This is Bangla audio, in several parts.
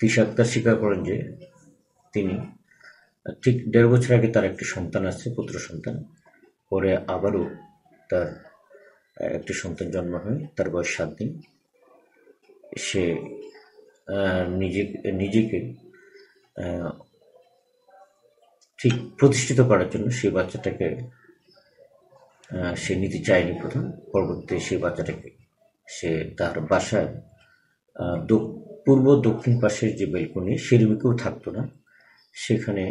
তৃষা আক্তার স্বীকার করেন যে তিনি ঠিক ১.৫ বছর আগে তার একটি সন্তান আছে, পুত্র সন্তান। পরে আবারও তার একটি সন্তান জন্ম হয়, তার বয়স ৭ দিন। সে নিজেকে ঠিক প্রতিষ্ঠিত করার জন্য সেই বাচ্চাটাকে সে নিতে চায়নি প্রথম। পরবর্তীতে সেই বাচ্চাটাকে সে তার বাসায় পূর্ব দক্ষিণ পাশের যে বেলকনি, সেরকম থাকতো না, সেখানে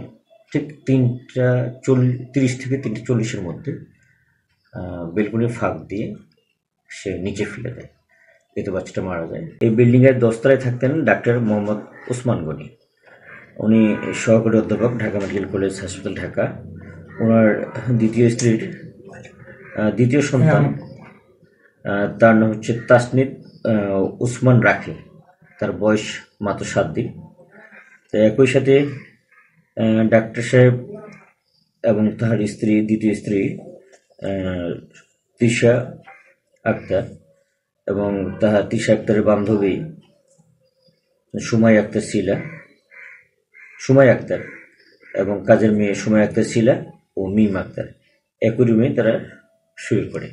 ঠিক ৩:৩০ থেকে ৩:৪০-এর মধ্যে বেলকনির ফাঁক দিয়ে সে নিচে ফেলে দেয়। এতে বাচ্চাটা মারা যায়। এই বিল্ডিংয়ের ১০ তলায় থাকতেন ডাক্তার মোহাম্মদ ওসমান গনি। উনি সহকারী অধ্যাপক, ঢাকা মেডিকেল কলেজ হাসপাতাল, ঢাকা। ওনার দ্বিতীয় স্ত্রীর দ্বিতীয় সন্তান, তার নাম হচ্ছে তাসনিদ উসমান রাখি। তার বয়স মাত্র ৭ দিন। তো একই সাথে ডাক্তার সাহেব এবং তাহার স্ত্রী, দ্বিতীয় স্ত্রী তৃষা আক্তার এবং তাহার তৃষা আক্তারের বান্ধবী সুমাই আক্তার এবং কাজের মেয়ে সুমাই আক্তার শিলা ও মিম আক্তার একই রুমে তারা শুয়ে পড়ে।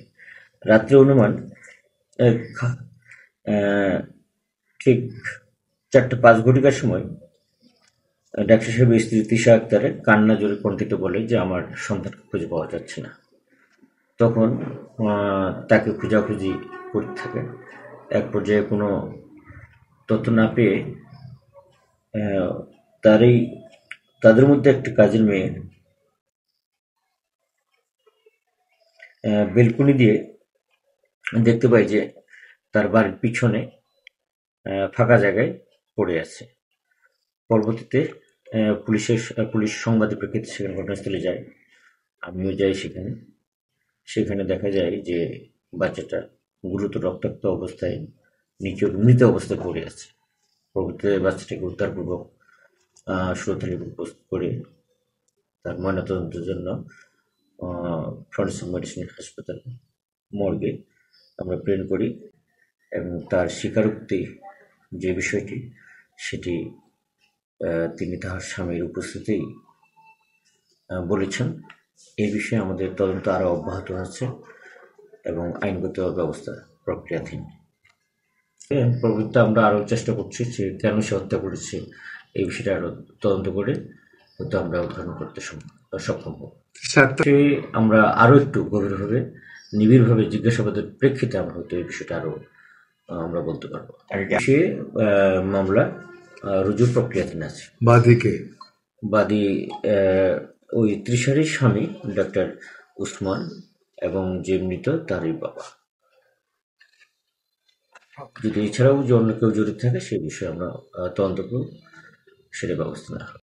রাত্রে অনুমান ঠিক ৪:০৫ সময় ডাক্তার সাহেবের স্ত্রী তৃষা আক্তারের কান্না জোরে কণ্ঠিত বলে যে আমার সন্তানকে খুঁজে পাওয়া যাচ্ছে না। তখন তাকে খোঁজাখুঁজি করতে থাকে। এক পর্যায়ে কোনো তথ্য না পেয়ে তাদের মধ্যে একটি কাজের মেয়ে বেলকনি দিয়ে দেখতে পাই যে তার বাড়ির পিছনে ফাঁকা জায়গায় পড়ে আছে। পরবর্তীতে পুলিশ সংবাদের প্রেক্ষিতে সেখানে ঘটনাস্থলে যায়। আমিও যাই সেখানে দেখা যায় যে বাচ্চাটা গুরুতর রক্তাক্ত অবস্থায় নিচে মৃত অবস্থায় পড়ে আছে। পরবর্তীতে বাচ্চাটাকে উদ্ধারপূর্বক সুরতহাল প্রস্তুত করে তার ময়নাতদন্তের জন্য ফরেনসিক মেডিসিন হাসপাতাল মর্গে আমরা প্রেরণ করি এবং তার স্বীকারোক্তি যে বিষয়টি সেটি তিনি তাহার স্বামীর উপস্থিতিতেই বলেছেন। এই বিষয়ে আমাদের তদন্ত আরও অব্যাহত আছে এবং আইনগত ব্যবস্থা প্রক্রিয়াধীন। পরবর্তীতে আমরা আরও চেষ্টা করছি যে কেন সে হত্যা করেছে এই বিষয়টা আরও তদন্ত করে হয়তো আমরা উদ্ঘাটন করতে সক্ষম হব। আমরা আরও একটু গভীরভাবে নিবিড়ভাবে জিজ্ঞাসাবাদের প্রেক্ষিতে আমরা হয়তো এই বিষয়টা আরও আমরা বলতে পারবো। সে মামলা রুজু প্রক্রিয়াধীন আছে। বাদী ওই তৃষারই স্বামী ডাক্তার উসমান এবং যে মৃত তারই বাবা। যদি এছাড়াও যে অন্য কেউ জড়িত থাকে সেই বিষয়ে আমরা তদন্ত করব, সেটা ব্যবস্থা নেওয়া হবে।